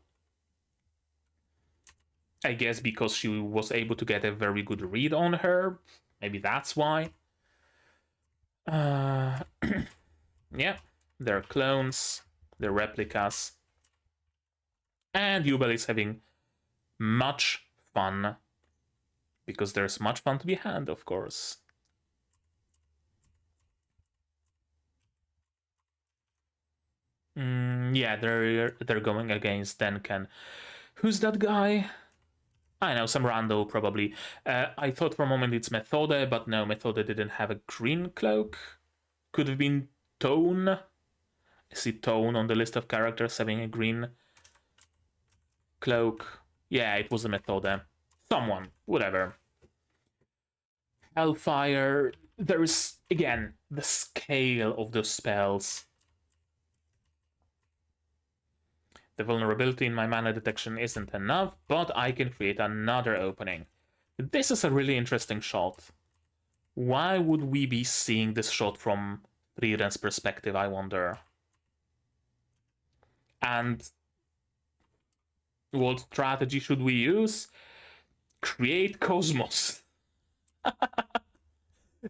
I guess because she was able to get a very good read on her. Maybe that's why. Yeah, they're clones, they're replicas. And Yubel is having much fun. Because there's much fun to be had, of course. Yeah, they're going against Denken. Who's that guy? I know, some rando, probably. I thought for a moment it's Methode, but no, Methode didn't have a green cloak. Could have been Tone. I see Tone on the list of characters having a green cloak. Yeah, it was a Methode. Someone, whatever. Hellfire. There's, again, the scale of the spells. The vulnerability in my mana detection isn't enough, but I can create another opening. This is a really interesting shot. Why would we be seeing this shot from Frieren's perspective, I wonder? And what strategy should we use? Create Cosmos.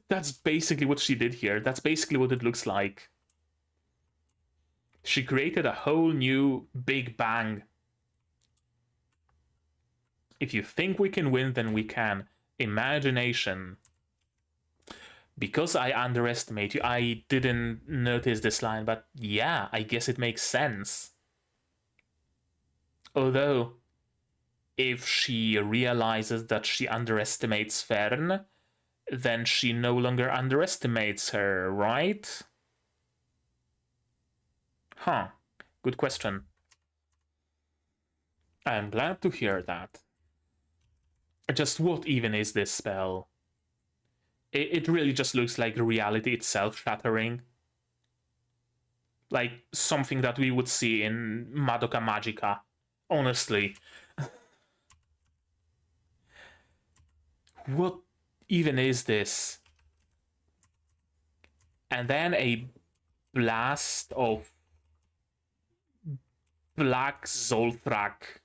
That's basically what she did here. That's basically what it looks like. She created a whole new Big Bang. If you think we can win, then we can. Imagination. Because I underestimate you, I didn't notice this line, but yeah, I guess it makes sense. Although, if she realizes that she underestimates Fern, then she no longer underestimates her, right? Huh. Good question. I'm glad to hear that. Just what even is this spell? It really just looks like reality itself shattering. Like something that we would see in Madoka Magica. Honestly. What even is this? And then a blast of black Zolthrak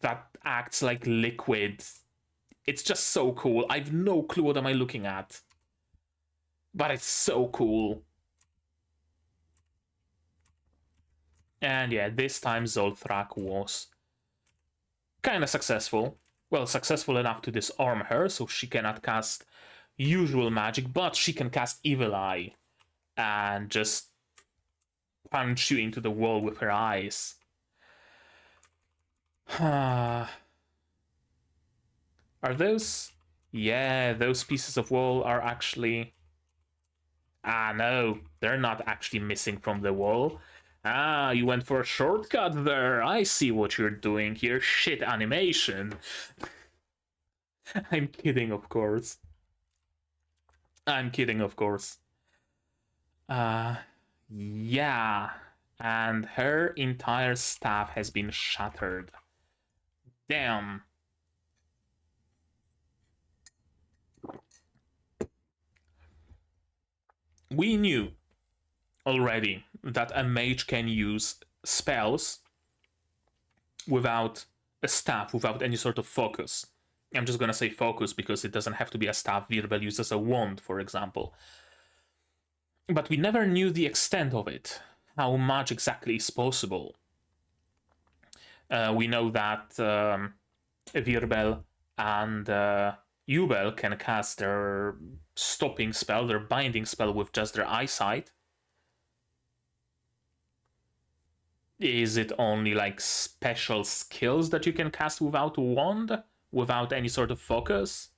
that acts like liquid. It's just so cool. I've no clue what am I looking at. But it's so cool. And yeah, this time Zolthrak was kind of successful. Well, successful enough to disarm her, so she cannot cast usual magic, but she can cast Evil Eye and just punch you into the wall with her eyes. Are those? Yeah, those pieces of wall are actually... Ah, no, they're not actually missing from the wall. Ah, you went for a shortcut there. I see what you're doing here. Shit animation. I'm kidding, of course. I'm kidding, of course. Yeah. And her entire staff has been shattered. Damn. We knew already that a mage can use spells without a staff, without any sort of focus. I'm just gonna say focus because it doesn't have to be a staff. Virbel uses a wand, for example. But we never knew the extent of it, how much exactly is possible. We know that Virbel and Yubel can cast their stopping spell, their binding spell with just their eyesight. Is it only like special skills that you can cast without a wand? Without any sort of focus?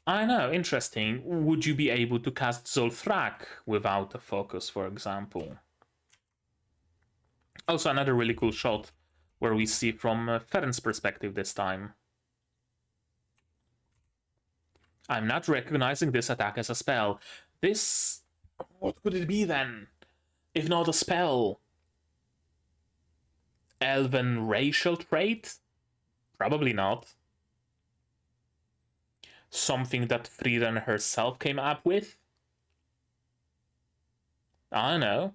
I know, interesting. Would you be able to cast Zolthrak without a focus, for example? Also, another really cool shot where we see from Fern's perspective this time. I'm not recognizing this attack as a spell. This... What could it be then? If not a spell. Elven racial trait? Probably not. Something that Frieren herself came up with? I don't know.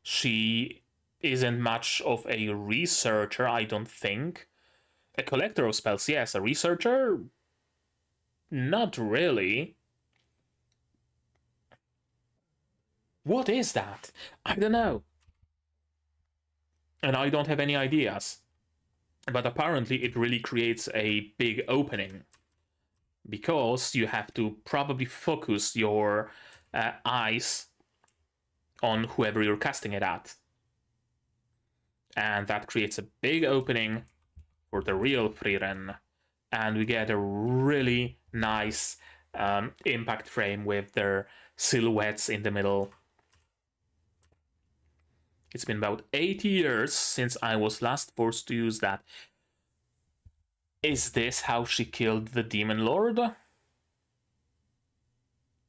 She isn't much of a researcher, I don't think. A collector of spells, yes. A researcher? Not really. What is that? I don't know. And I don't have any ideas. But apparently it really creates a big opening. Because you have to probably focus your eyes on whoever you're casting it at. And that creates a big opening for the real Frieren. And we get a really nice impact frame with their silhouettes in the middle. It's been about 80 years since I was last forced to use that. Is this how she killed the Demon Lord?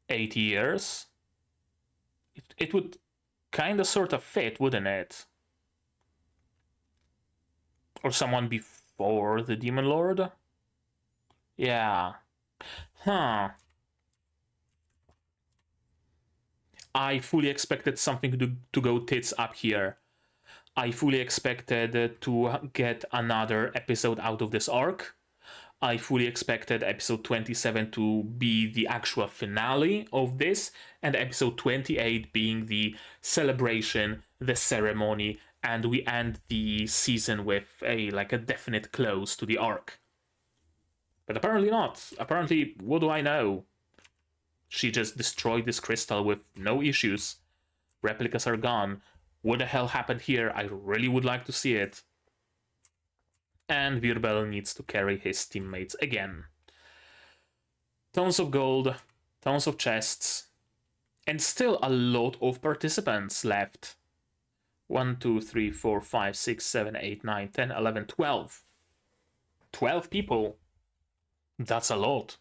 80 years? It would kinda sorta fit, wouldn't it? Or someone before the Demon Lord? Yeah. Huh. I fully expected something to go tits up here. I fully expected to get another episode out of this arc. I fully expected episode 27 to be the actual finale of this, and episode 28 being the celebration, the ceremony, and we end the season with a definite close to the arc. But apparently not. Apparently, what do I know? She just destroyed this crystal with no issues. Replicas are gone. What the hell happened here? I really would like to see it. And Virbel needs to carry his teammates again. Tons of gold, tons of chests, and still a lot of participants left. 1, 2, 3, 4, 5, 6, 7, 8, 9, 10, 11, 12. 12 people. That's a lot.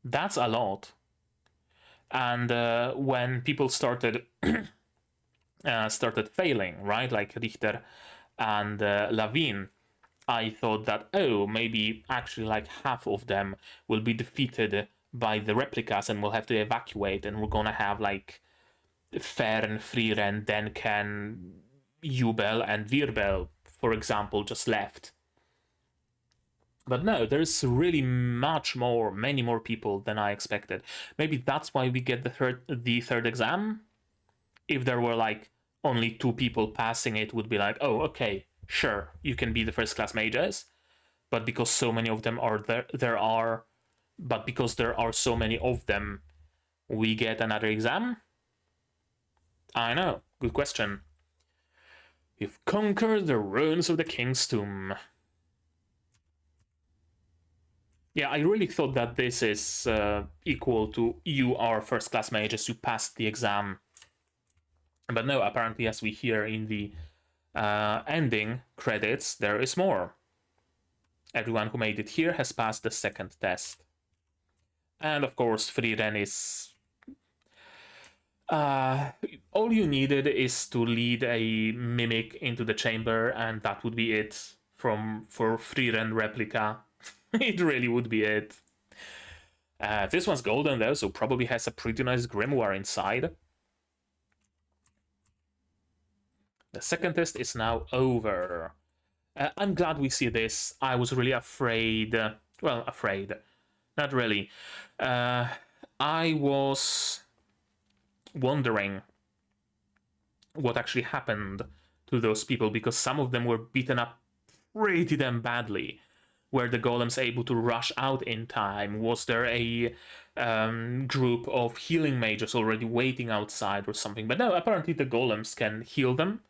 That's a lot. And when people started failing, right, like Richter and Lavigne, I thought that, oh, maybe actually like half of them will be defeated by the replicas and we'll have to evacuate, and we're gonna have like Fern, Frieren, Denken, Jubel, and Virbel, for example, just left. But no, there's really many more people than I expected. Maybe that's why we get the third exam. If there were like only 2 people passing, it would be like, oh, okay, sure, you can be the first class mages. But because so many of them are because there are so many of them, we get another exam? I know, good question. You've conquered the ruins of the King's Tomb. Yeah, I really thought that this is equal to you are first class mages, you passed the exam. But no, apparently, as we hear in the ending credits, there is more. Everyone who made it here has passed the second test. And of course, Frieren is... all you needed is to lead a mimic into the chamber, and that would be it for Frieren replica. It really would be it. This one's golden though, so probably has a pretty nice grimoire inside. The second test is now over. I'm glad we see this. I was really afraid. Well, afraid. Not really. I was wondering what actually happened to those people, because some of them were beaten up pretty damn badly. Were the golems able to rush out in time? Was there a group of healing mages already waiting outside or something? But no, apparently the golems can heal them.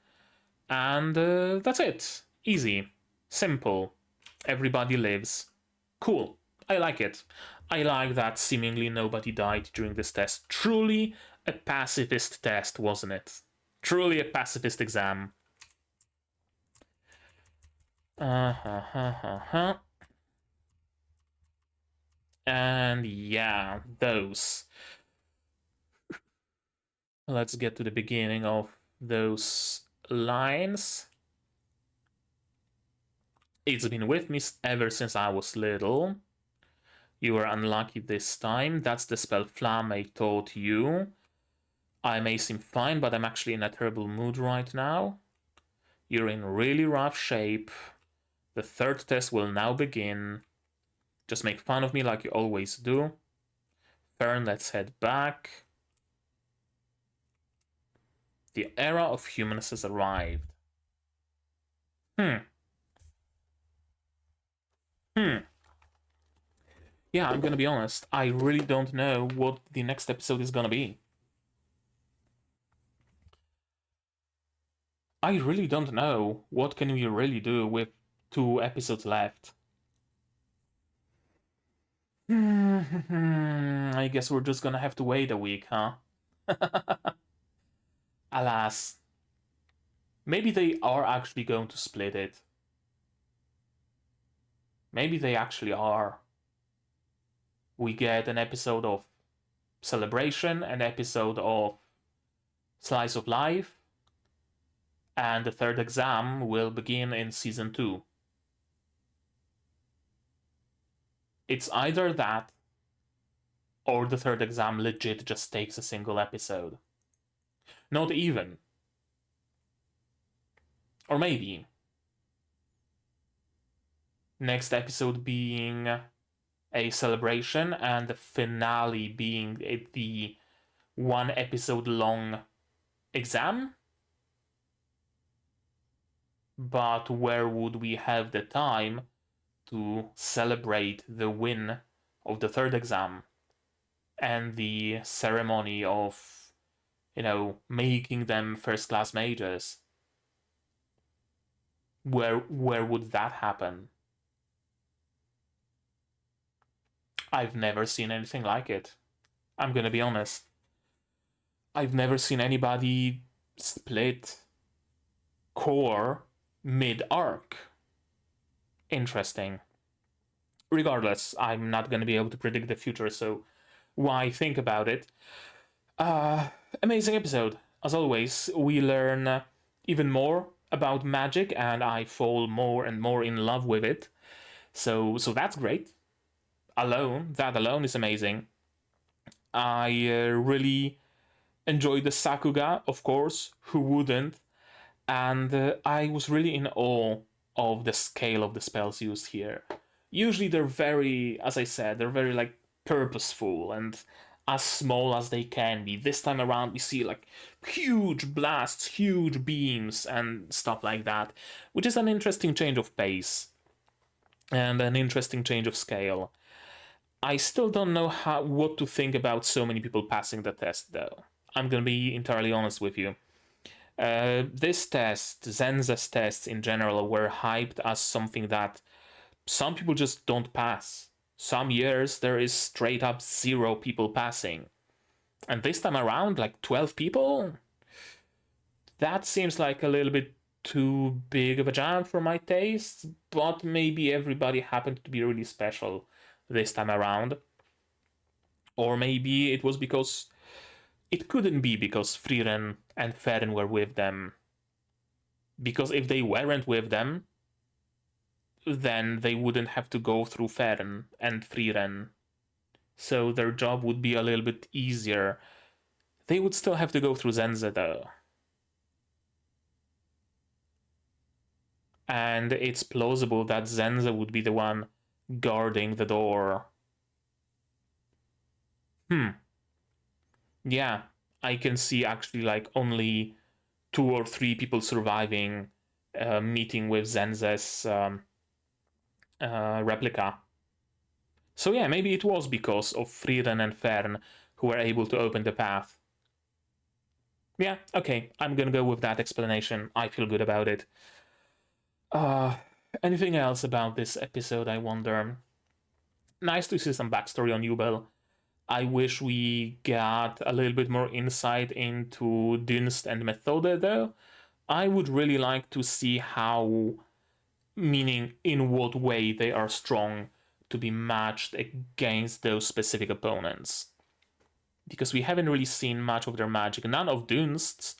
And that's it. Easy. Simple. Everybody lives. Cool. I like it. I like that seemingly nobody died during this test. Truly a pacifist test, wasn't it? Truly a pacifist exam. And yeah, those. Let's get to the beginning of those lines. It's been with me ever since I was little. You were unlucky this time. That's the spell Flame taught you. I may seem fine, but I'm actually in a terrible mood right now. You're in really rough shape. The third test will now begin. Just make fun of me like you always do. Fern, let's head back. The era of humans has arrived. Yeah, I'm gonna be honest. I really don't know what the next episode is gonna be. I really don't know what can we really do with 2 episodes left. I guess we're just gonna have to wait a week, huh? Alas. Maybe they are actually going to split it. Maybe they actually are. We get an episode of Celebration, an episode of Slice of Life, and the third exam will begin in season 2. It's either that, or the third exam legit just takes a single episode. Not even. Or maybe. Next episode being a celebration, and the finale being the 1 episode long exam. But where would we have the time to celebrate the win of the third exam and the ceremony of, making them first class mages? Where would that happen? I've never seen anything like it. I'm gonna be honest. I've never seen anybody split core mid-arc. Interesting. Regardless, I'm not gonna be able to predict the future, so why think about it? Amazing episode. As always, we learn even more about magic, and I fall more and more in love with it. So that's great. That alone is amazing. I really enjoyed the Sakuga, of course. Who wouldn't? And I was really in awe of the scale of the spells used here. Usually they're very, as I said, they're very like purposeful and as small as they can be. This time around we see like huge blasts, huge beams and stuff like that, which is an interesting change of pace and an interesting change of scale. I still don't know what to think about so many people passing the test though. I'm gonna be entirely honest with you. This test, Zenza's tests in general, were hyped as something that some people just don't pass. Some years there is straight up 0 people passing. And this time around, like 12 people? That seems like a little bit too big of a jump for my taste, but maybe everybody happened to be really special this time around. Or maybe it was because it couldn't be because Frieren and Fern were with them. Because if they weren't with them, then they wouldn't have to go through Fern and Frieren. So their job would be a little bit easier. They would still have to go through Zenza though. And it's plausible that Zenza would be the one guarding the door. Yeah, I can see actually like only 2 or 3 people surviving meeting with Zenza's replica. So yeah, maybe it was because of Frieren and Fern who were able to open the path. Yeah, okay, I'm gonna go with that explanation. I feel good about it. Anything else about this episode, I wonder? Nice to see some backstory on Yubel. I wish we got a little bit more insight into Dunst and Methode, though. I would really like to see how, meaning in what way they are strong to be matched against those specific opponents. because we haven't really seen much of their magic. None of Dunst's,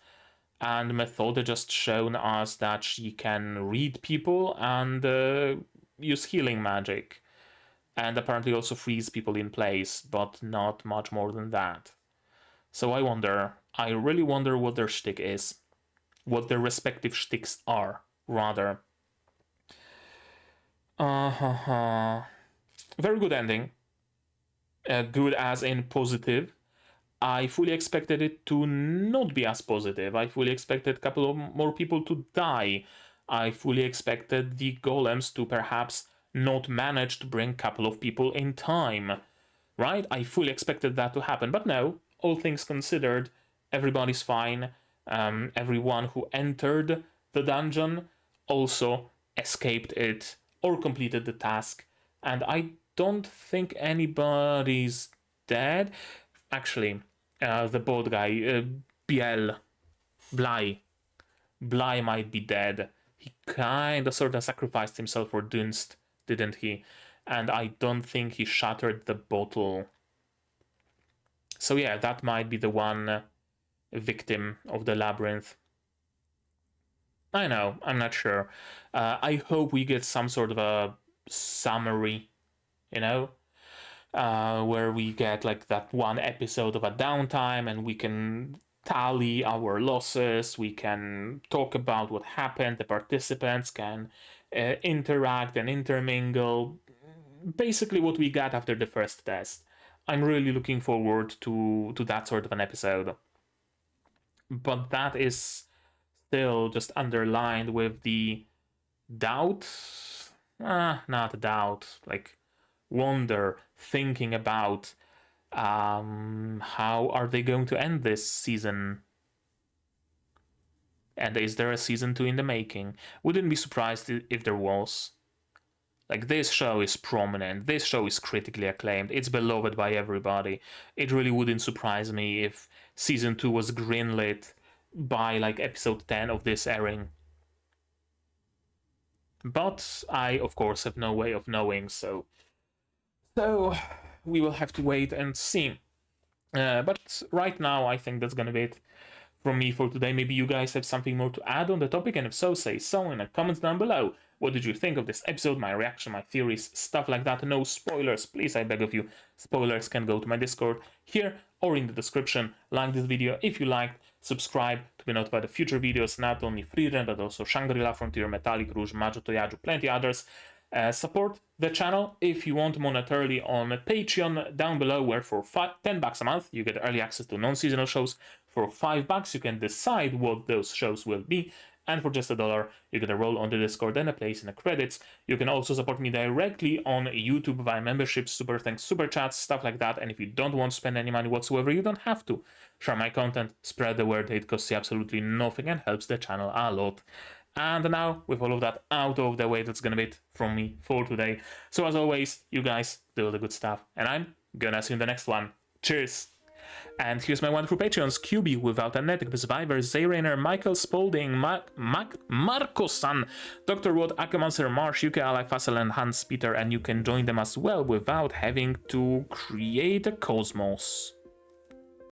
and Methode just shown us that she can read people and use healing magic, and apparently also freeze people in place, but not much more than that. So I really wonder what their shtick is, what their respective shticks are, rather. Very good ending. Good as in positive. I fully expected it to not be as positive. I fully expected a couple of more people to die. I fully expected the golems to perhaps not manage to bring a couple of people in time. Right? I fully expected that to happen. But no, all things considered, everybody's fine. Everyone who entered the dungeon also escaped it or completed the task. And I don't think anybody's dead. Actually, the boat guy, Bly might be dead. He kind of sort of sacrificed himself for Dunst, didn't he? And I don't think he shattered the bottle. So yeah, that might be the one victim of the labyrinth. I know, I'm not sure. I hope we get some sort of a summary, you know? Where we get like that one episode of a downtime and we can tally our losses, we can talk about what happened, the participants can interact and intermingle, basically what we got after the first test. I'm really looking forward to that sort of an episode. But that is still just underlined with the doubt, not doubt, like wonder, thinking about how are they going to end this season, and is there a season 2 in the making? Wouldn't be surprised if there was. Like, this show is prominent, this show is critically acclaimed, it's beloved by everybody. It really wouldn't surprise me if season 2 was greenlit by like episode 10 of this airing. But I, of course, have no way of knowing, so we will have to wait and see. But right now, I think that's gonna be it from me for today. Maybe you guys have something more to add on the topic, and if so, say so in the comments down below. What did you think of this episode, my reaction, my theories, stuff like that? No spoilers, please, I beg of you. Spoilers can go to my Discord here or in the description. Like this video if you liked, subscribe to be notified of future videos, not only Frieren, but also Shangri-La, Frontier, Metallic, Rouge, Majo, Toyaju, plenty others. Support the channel if you want monetarily on Patreon down below, where for $10 a month you get early access to non-seasonal shows. For $5 you can decide what those shows will be, and for just $1 you get a role on the Discord and a place in the credits. You can also support me directly on YouTube via memberships, super thanks, super chats, stuff like that. And if you don't want to spend any money whatsoever, you don't have to. Share my content, spread the word, it costs you absolutely nothing and helps the channel a lot. And now, with all of that out of the way, that's gonna be it from me for today. So as always, you guys do all the good stuff, and I'm gonna see you in the next one. Cheers! And here's my wonderful Patreons: QB, Without a Net, Survivor, Zayrainer, Michael Spaulding, Marco-san, Dr. Wood, Akamancer, Marsh, UK Ally, Fassel, and Hans Peter, and you can join them as well without having to create a cosmos.